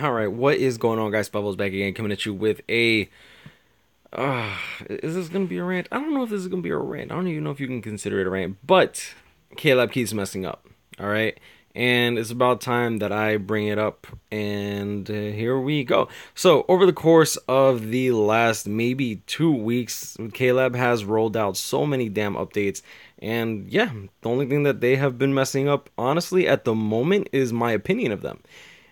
All right, what is going on, guys? Bubbles back again, coming at you with a. Is this gonna be a rant? I don't know if this is gonna be a rant. I don't even know if you can consider it a rant. But Klab keeps messing up. All right, and it's about time that I bring it up. And here we go. So over the course of the last maybe 2 weeks, Klab has rolled out so many damn updates. And yeah, the only thing that they have been messing up, honestly, at the moment, is my opinion of them.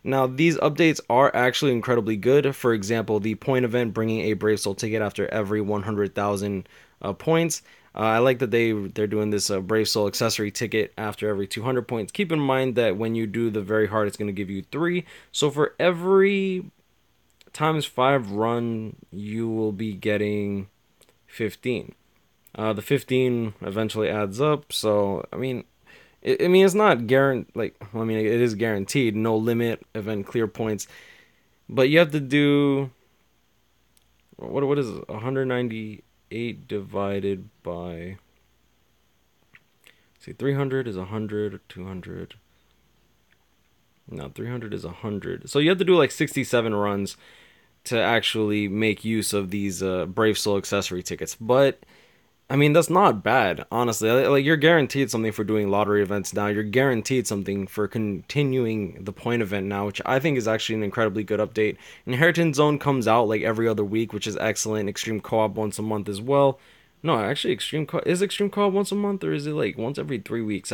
Now, these updates are actually incredibly good. For example, the point event bringing a Brave Soul ticket after every 100,000 points. I like that they're doing this Brave Soul accessory ticket after every 200 points. Keep in mind that when you do the very hard, it's going to give you 3. So for every times 5 run, you will be getting 15. The 15 eventually adds up. So, I mean, it's not guaranteed. It is guaranteed. No limit, event clear points. But you have to do. What is it? 198 divided by. See, 300 is 100, 200. No, 300 is 100. So you have to do like 67 runs to actually make use of these Brave Soul accessory tickets. But I mean, that's not bad, honestly. Like, you're guaranteed something for doing lottery events now. You're guaranteed something for continuing the point event now, which I think is actually an incredibly good update. Inheritance Zone comes out like every other week, which is excellent. Extreme Co-op once a month as well. No, actually, is Extreme Co-op once a month, or is it like once every 3 weeks?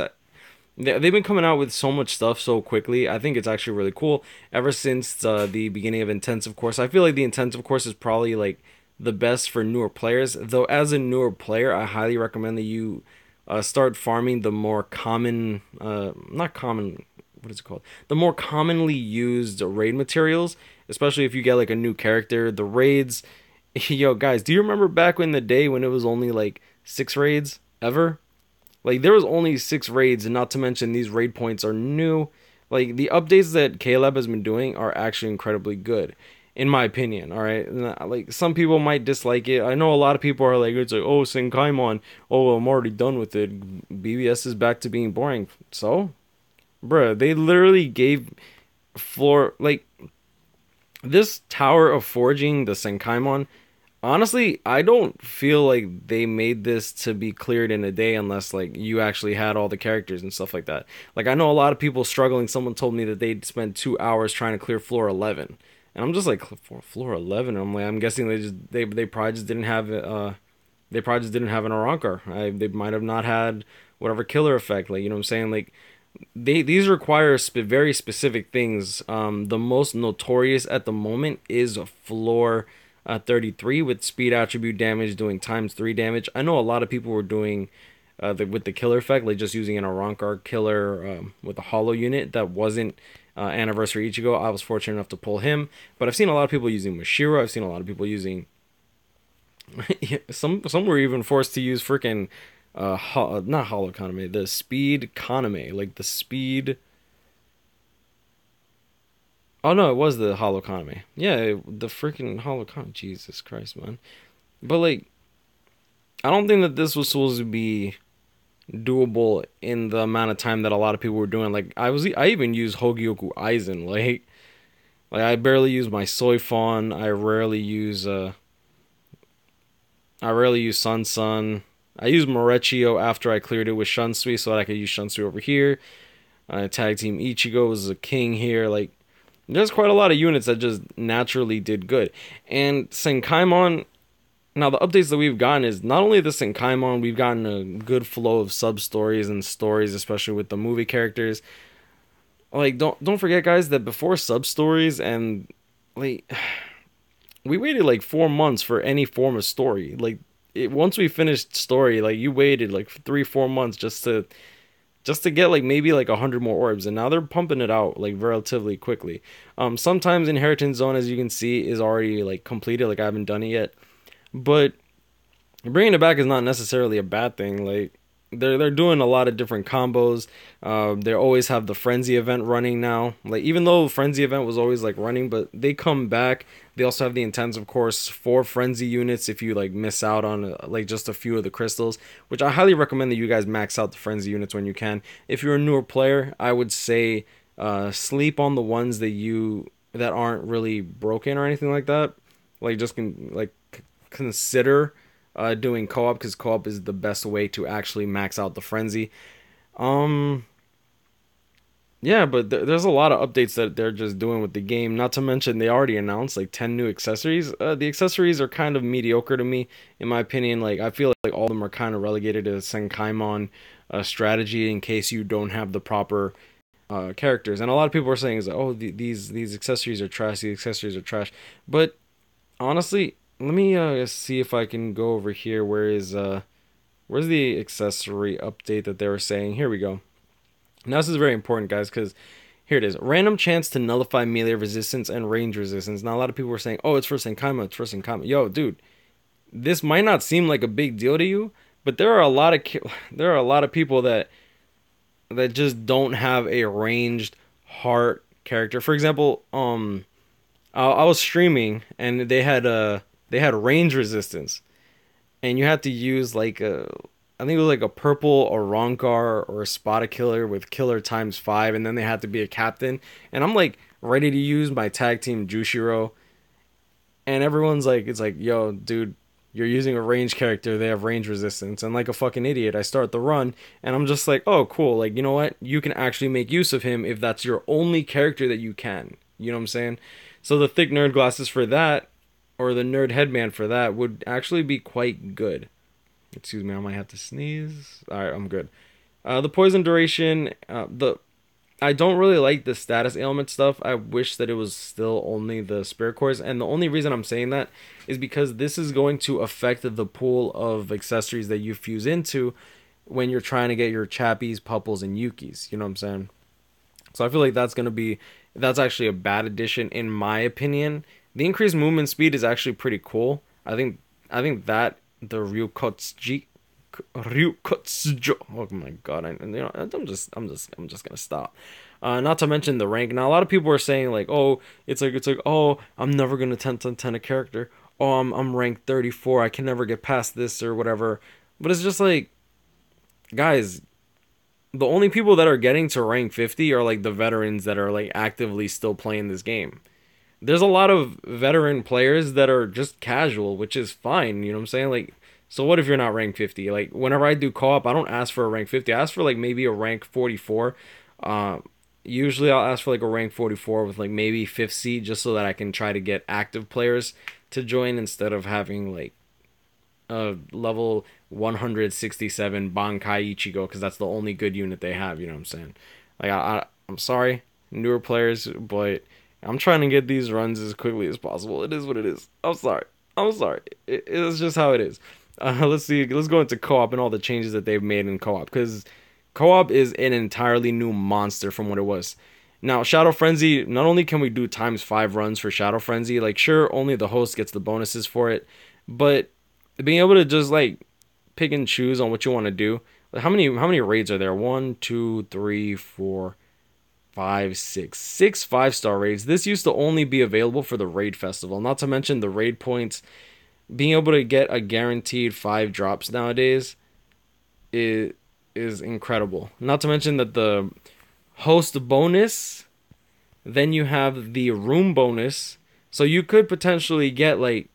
They've been coming out with so much stuff so quickly. I think it's actually really cool. Ever since the beginning of Intensive Course, I feel like the Intensive Course is probably like the best for newer players. Though as a newer player, I highly recommend that you start farming the more common, not common, what is it called? The more commonly used raid materials, especially if you get like a new character. The raids, yo guys, do you remember back in the day when it was only like 6 raids ever? Like, there was only 6 raids, and not to mention these raid points are new. Like, the updates that Klab has been doing are actually incredibly good, in my opinion. All right, like, some people might dislike it. I know a lot of people are like, it's like, oh, Senkaimon, oh, well, I'm already done with it. BBS is back to being boring. So, bruh, they literally gave floor, like, this Tower of Forging, the Senkaimon. Honestly, I don't feel like they made this to be cleared in a day unless like you actually had all the characters and stuff like that. Like, I know a lot of people struggling. Someone told me that they'd spend 2 hours trying to clear floor 11. And I'm just like, floor 11. I'm guessing they probably just didn't have they probably just didn't have an Arankar. They might have not had whatever killer effect, like, you know what I'm saying? Like, these require very specific things. The most notorious at the moment is floor 33 with speed attribute damage doing ×3 damage. I know a lot of people were doing with the killer effect, like just using an Arankar killer with a hollow unit that wasn't Anniversary Ichigo. I was fortunate enough to pull him, but I've seen a lot of people using Mashiro. I've seen a lot of people using some were even forced to use freaking not Hollow Kaname, the Speed Kaname, like the Speed. Oh no, it was the Hollow Kaname. Yeah, the freaking Hollow Kaname. Jesus Christ, man. But like, I don't think that this was supposed to be doable in the amount of time that a lot of people were doing. Like, I even used Hogyoku Aizen. Like I barely use my Soy Fawn. I rarely use Sun Sun. I use Morechio after I cleared it with Shunsui so that I could use Shunsui over here. Tag Team Ichigo was a king here. Like, there's quite a lot of units that just naturally did good. And Senkaimon, now the updates that we've gotten is not only the Senkaimon, we've gotten a good flow of sub-stories and stories, especially with the movie characters. Like, don't forget, guys, that before sub-stories and, like, we waited like 4 months for any form of story. Like, once we finished story, like, you waited like 3-4 months just to get like maybe like 100 more orbs, and now they're pumping it out like relatively quickly. Sometimes Inheritance Zone, as you can see, is already like completed. Like, I haven't done it yet, but bringing it back is not necessarily a bad thing. Like, they're doing a lot of different combos. They always have the Frenzy event running now. Like, even though Frenzy event was always like running, but they come back. They also have the Intensive Course for Frenzy units if you like miss out on like just a few of the crystals, which I highly recommend that you guys max out the Frenzy units when you can. If you're a newer player, I would say sleep on the ones that you that aren't really broken or anything like that. Like just consider doing co-op, because co-op is the best way to actually max out the frenzy. Um, yeah, but there's a lot of updates that they're just doing with the game. Not to mention they already announced like 10 new accessories. The accessories are kind of mediocre to me, in my opinion. Like I feel like all of them are kind of relegated to Senkaimon strategy in case you don't have the proper characters. And a lot of people are saying is like, oh, these accessories are trash. These accessories are trash. But honestly, let me see if I can go over here. Where's the accessory update that they were saying? Here we go. Now this is very important, guys, because here it is. Random chance to nullify melee resistance and range resistance. Now a lot of people were saying, oh, it's for Senkaima, it's for Senkaima. Yo, dude, this might not seem like a big deal to you, but there are a lot of people that just don't have a ranged heart character. For example, I was streaming and they had range resistance, and you had to use like a, I think it was like a purple Orankar or a Spotted Killer with killer times 5, and then they had to be a captain. And I'm like ready to use my tag team Jushiro, and everyone's like, it's like, yo, dude, you're using a range character. They have range resistance. And like a fucking idiot, I start the run, and I'm just like, oh, cool. Like, you know what? You can actually make use of him if that's your only character that you can. You know what I'm saying? So the thick nerd glasses for that, or the nerd headband for that, would actually be quite good. Excuse me, I might have to sneeze. Alright, I'm good. The poison duration, I don't really like the status ailment stuff. I wish that it was still only the spirit cores, and the only reason I'm saying that is because this is going to affect the pool of accessories that you fuse into when you're trying to get your Chappies, Pupples, and Yukis. You know what I'm saying? So I feel like that's actually a bad addition in my opinion. The increased movement speed is actually pretty cool. I think that the Ryukotsujo. Oh my god! I'm just gonna stop. Not to mention the rank. Now a lot of people are saying like, oh, it's like, oh, I'm never gonna 10 a character. Oh, I'm ranked 34. I can never get past this or whatever. But it's just like, guys, the only people that are getting to rank 50 are like the veterans that are like actively still playing this game. There's a lot of veteran players that are just casual, which is fine, you know what I'm saying? Like, so what if you're not rank 50? Like, whenever I do co-op, I don't ask for a rank 50. I ask for like maybe a rank 44. Uh, Usually I'll ask for like a rank 44 with like maybe 5th seed, just so that I can try to get active players to join instead of having like a level 167 Bankai Ichigo, because that's the only good unit they have, you know what I'm saying? Like, I'm sorry, newer players, but I'm trying to get these runs as quickly as possible. It is what it is. I'm sorry. I'm sorry. It's just how it is. Let's see. Let's go into co-op and all the changes that they've made in co-op, because co-op is an entirely new monster from what it was. Now, Shadow Frenzy, not only can we do times 5 runs for Shadow Frenzy, like sure, only the host gets the bonuses for it, but being able to just like pick and choose on what you want to do. Like, how many raids are there? 1, 2, 3, 4, 5, 6. 6 5-star raids. This used to only be available for the raid festival. Not to mention the raid points. Being able to get a guaranteed 5 drops nowadays is incredible. Not to mention that the host bonus, then you have the room bonus. So you could potentially get like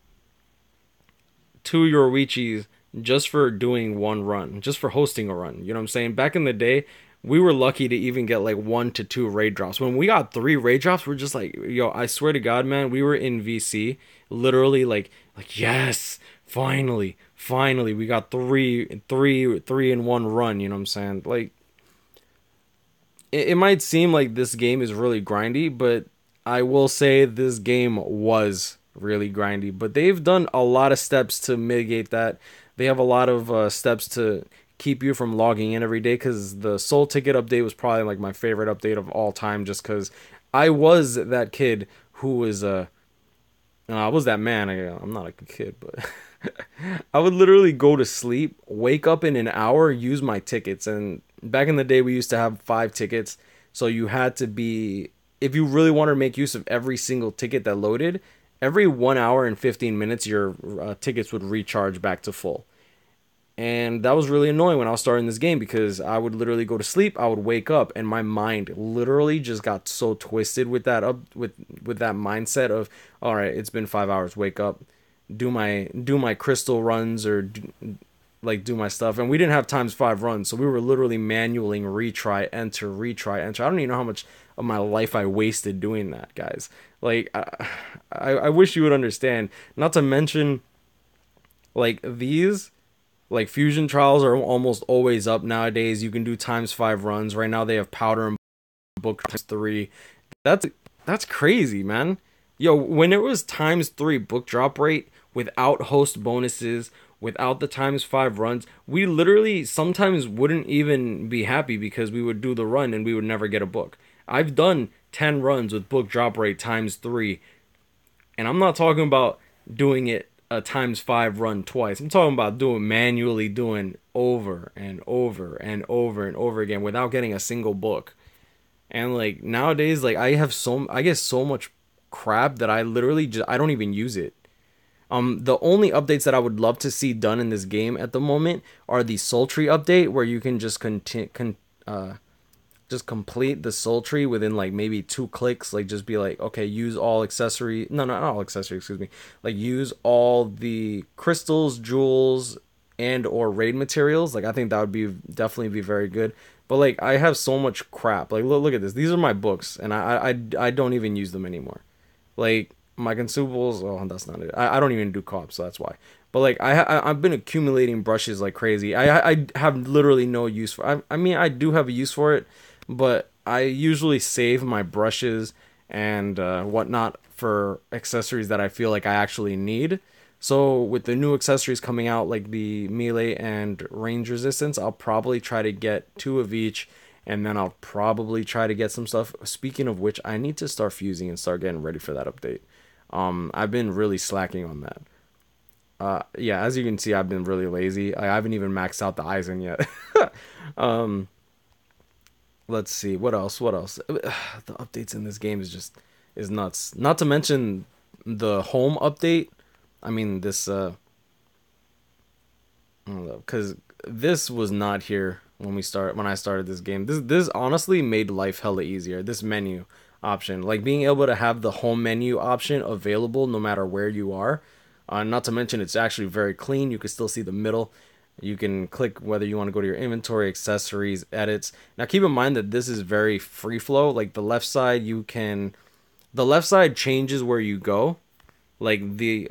2 Yoruichis just for doing one run, just for hosting a run. You know what I'm saying? Back in the day, we were lucky to even get like 1 to 2 raid drops. When we got 3 raid drops, we're just like, yo, I swear to God, man, we were in VC, literally like yes, finally, we got three in one run. You know what I'm saying? Like, it might seem like this game is really grindy, but I will say this game was really grindy. But they've done a lot of steps to mitigate that. They have a lot of steps to keep you from logging in every day, because the Soul Ticket update was probably like my favorite update of all time, just because I was that kid who was I was that man. I'm not a kid, but I would literally go to sleep, wake up in an hour, use my tickets. And back in the day, we used to have 5 tickets, so you had to be, if you really wanted to make use of every single ticket that loaded, every 1 hour and 15 minutes your tickets would recharge back to full. And that was really annoying when I was starting this game because I would literally go to sleep, I would wake up, and my mind literally just got so twisted with that with that mindset of, all right, it's been 5 hours, wake up, do my crystal runs or do my stuff. And we didn't have times 5 runs, so we were literally manually retry, enter, retry, enter. I don't even know how much of my life I wasted doing that, guys. Like I wish you would understand. Not to mention, like, these like fusion trials are almost always up nowadays. You can do times 5 runs. Right now they have powder and book times 3. That's that's crazy, man. Yo, when it was times 3 book drop rate without host bonuses, without the times 5 runs, we literally sometimes wouldn't even be happy because we would do the run and we would never get a book. I've done 10 runs with book drop rate times 3, and I'm not talking about doing it a times 5 run twice. I'm talking about manually doing over and over and over and over again without getting a single book. And like nowadays, like I get so much crap that I literally just I don't even use it. The only updates that I would love to see done in this game at the moment are the sultry update, where you can just complete the soul tree within like maybe 2 clicks. Like, just be like, okay, use all accessory, no, not all accessory, excuse me, like use all the crystals, jewels, and or raid materials. Like, I think that would be definitely be very good. But like, I have so much crap. Like, look at this, these are my books, and I don't even use them anymore. Like, my consumables, oh, that's not it, I don't even do co-op, so that's why. But like, I've been accumulating brushes like crazy. I have literally no use for, I mean, I do have a use for it, but I usually save my brushes and whatnot for accessories that I feel like I actually need. So with the new accessories coming out, like the melee and range resistance, I'll probably try to get 2 of each, and then I'll probably try to get some stuff. Speaking of which, I need to start fusing and start getting ready for that update. I've been really slacking on that. Yeah, as you can see, I've been really lazy. I haven't even maxed out the Eisen yet. um, let's see, what else? What else? The updates in this game is nuts. Not to mention the home update. I mean, this because this was not here when I started this game. This honestly made life hella easier. This menu option, like being able to have the home menu option available no matter where you are. Not to mention, it's actually very clean. You can still see the middle. You can click whether you want to go to your inventory, accessories, edits. Now keep in mind that this is very free flow. Like the left side, the left side changes where you go. Like the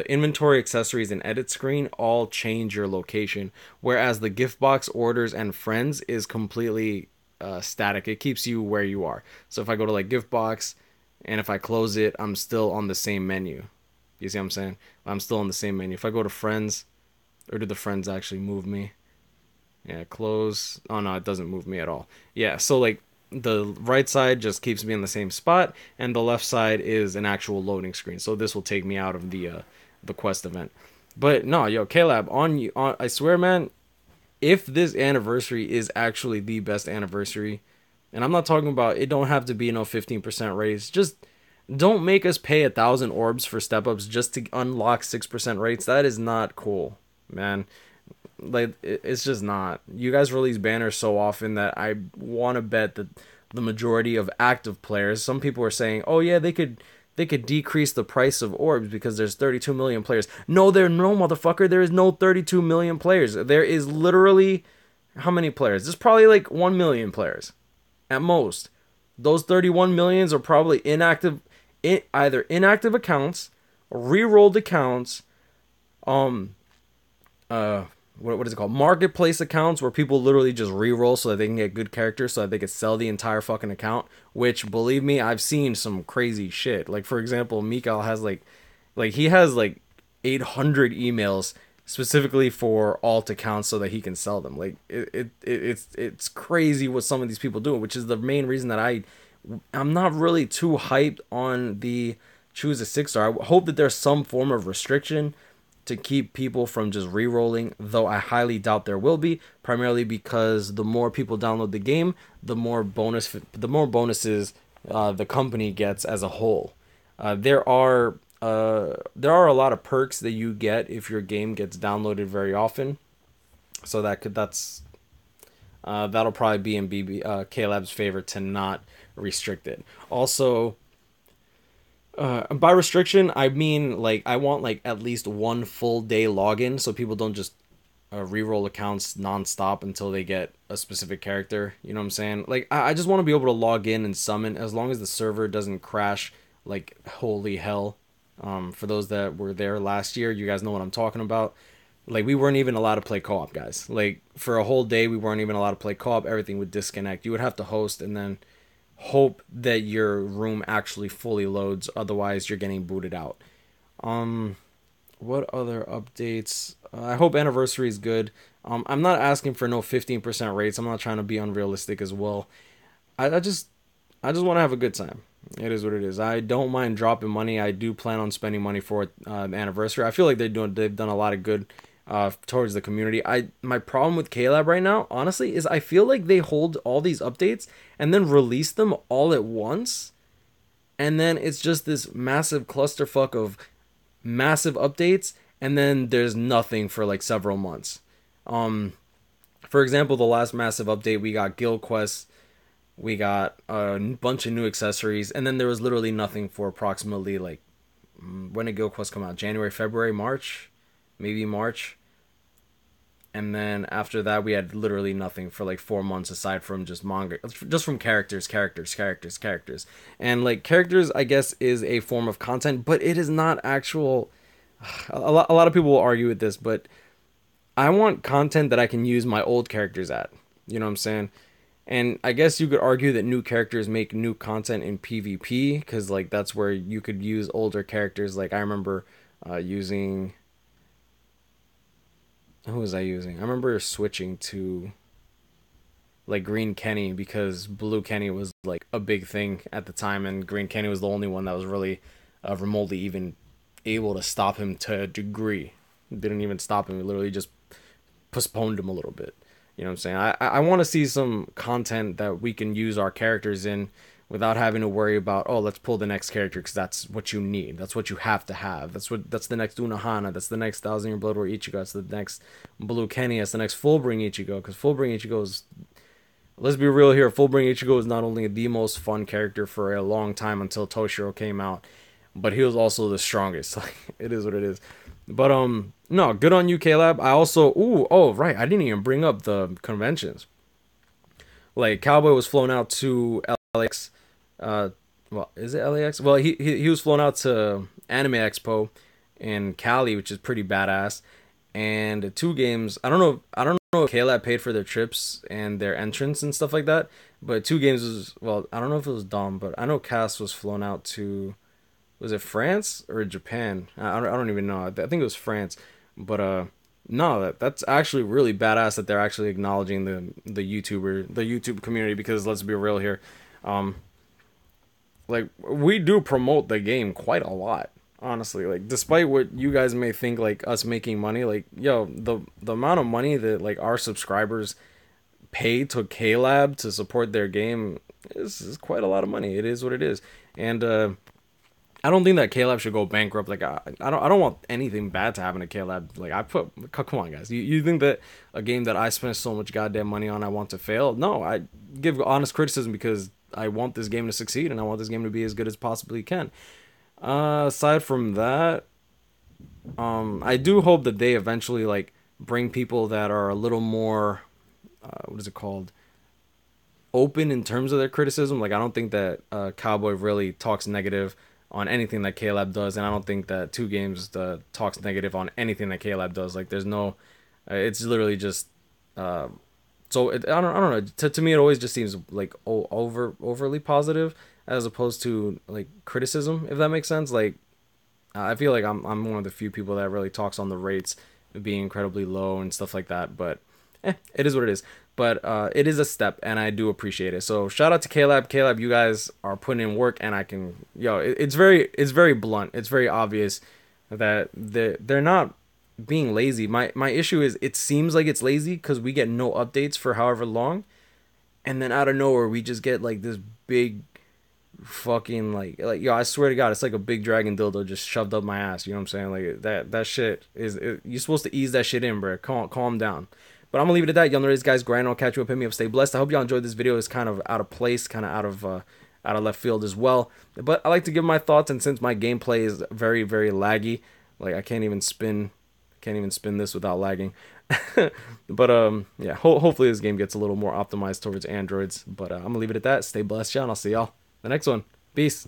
inventory, accessories, and edit screen all change your location, whereas the gift box, orders, and friends is completely static. It keeps you where you are. So if I go to like gift box, and if I close it, I'm still on the same menu. You see what I'm saying? I'm still on the same menu. If I go to friends, or do the friends actually move me? Yeah, close. Oh no, it doesn't move me at all. Yeah, so like the right side just keeps me in the same spot, and the left side is an actual loading screen. So this will take me out of the quest event. But no, yo, Klab, on I swear, man, if this anniversary is actually the best anniversary, and I'm not talking about it, don't have to be 15% raise. Just don't make us pay 1,000 orbs for step ups just to unlock 6% rates. That is not cool, man. Like, it's just not. You guys release banners so often that I want to bet that the majority of active players, some people are saying, oh yeah, they could decrease the price of orbs because there's 32 million players. No, motherfucker. There is no 32 million players. There is literally, how many players? There's probably like 1 million players at most. Those 31 millions are probably either inactive accounts, re-rolled accounts, what is it called? Marketplace accounts, where people literally just re-roll so that they can get good characters so that they could sell the entire fucking account. Which, believe me, I've seen some crazy shit. Like, for example, Mikael has like he has like 800 emails specifically for alt accounts so that he can sell them. Like, it's crazy what some of these people do, which is the main reason that I'm not really too hyped on the choose a 6-star. I hope that there's some form of restriction to keep people from just re-rolling, though I highly doubt there will be, primarily because the more people download the game, the more bonuses the company gets as a whole. There are a lot of perks that you get if your game gets downloaded very often. So that'll probably be in Klab's favor to not restrict it. Also, by restriction, I mean like I want like at least one full day login, so people don't just reroll accounts nonstop until they get a specific character. You know what I'm saying? Like I just want to be able to log in and summon as long as the server doesn't crash like holy hell. For those that were there last year, you guys know what I'm talking about. Like we weren't even allowed to play co-op, guys. Like for a whole day, we weren't even allowed to play co-op. Everything would disconnect. You would have to host and then hope that your room actually fully loads. Otherwise, you're getting booted out. Um, what other updates? I hope anniversary is good. I'm not asking for no 15% rates. I'm not trying to be unrealistic as well. I just want to have a good time. It is what it is. I don't mind dropping money. I do plan on spending money for the anniversary. I feel like they've done a lot of good towards the community. My problem with Klab right now, honestly, is I feel like they hold all these updates and then release them all at once, and then it's just this massive clusterfuck of massive updates, and then there's nothing for like several months. Um, for example, the last massive update we got guild quests, we got a bunch of new accessories, and then there was literally nothing for approximately like when did guild quests come out? January, February, March, maybe March. And then after that we had literally nothing for like 4 months aside from just manga, just from characters. And like characters I guess is a form of content, but it is not actual. A lot of people will argue with this, but I want content that I can use my old characters at. You know what I'm saying? And I guess you could argue that new characters make new content in PvP because like that's where you could use older characters. Like I remember using, who was I using? I remember switching to like Green Kenny because Blue Kenny was like a big thing at the time, and Green Kenny was the only one that was really remotely even able to stop him to a degree. Didn't even stop him; it literally just postponed him a little bit. You know what I'm saying? I want to see some content that we can use our characters in without having to worry about, oh, let's pull the next character because that's what you need. That's what you have to have. That's the next Unohana. That's the next Thousand Year Blood War Ichigo. That's the next Blue Kenny. That's the next Fullbring Ichigo. Because Fullbring Ichigo is, let's be real here, Fullbring Ichigo is not only the most fun character for a long time until Toshiro came out, but he was also the strongest. Like it is what it is. But no, good on you, Klab. I also right, I didn't even bring up the conventions. Like Cowboy was flown out to LAX. Well, is it LAX? Well, he was flown out to Anime Expo in Cali, which is pretty badass. And two games. I don't know if Klab paid for their trips and their entrance and stuff like that. But two games was, well, I don't know if it was Dom, but I know Cass was flown out to, was it France or Japan? I don't even know. I think it was France. But no, that's actually really badass that they're actually acknowledging the YouTube community, because let's be real here. Um like we do promote the game quite a lot, honestly. Like despite what you guys may think, like us making money, like yo, the amount of money that like our subscribers pay to Klab to support their game is quite a lot of money. It is what it is. And I don't think that Klab should go bankrupt. Like I don't want anything bad to happen to Klab. Like come on guys. You think that a game that I spent so much goddamn money on I want to fail? No, I give honest criticism because I want this game to succeed and I want this game to be as good as possibly can. Aside from that, I do hope that they eventually like bring people that are a little more what is it called? Open in terms of their criticism. Like I don't think that Cowboy really talks negative on anything that Klab does, and I don't think that Two Games talks negative on anything that Klab does. Like there's no, it's literally just. I don't know. To me, it always just seems like overly positive as opposed to like criticism, if that makes sense. Like I feel like I'm one of the few people that really talks on the rates being incredibly low and stuff like that. But it is what it is. But it is a step, and I do appreciate it. So shout out to Klab. Klab, you guys are putting in work, and I can, it's very blunt. It's very obvious that they're not being lazy. My issue is it seems like it's lazy because we get no updates for however long, and then out of nowhere we just get like this big fucking like yo, I swear to God, it's like a big dragon dildo just shoved up my ass. You know what I'm saying? Like that shit is you're supposed to ease that shit in, bro. Calm down. But I'm gonna leave it at that. Y'all know this, guys. Grind on, catch you up, hit me up, stay blessed. I hope y'all enjoyed this video. It's kind of out of place, kind of out of left field as well. But I like to give my thoughts, and since my gameplay is very, very laggy, like I can't even spin this without lagging. But yeah, hopefully this game gets a little more optimized towards Androids. But I'm gonna leave it at that. Stay blessed, y'all, and I'll see y'all the next one. Peace.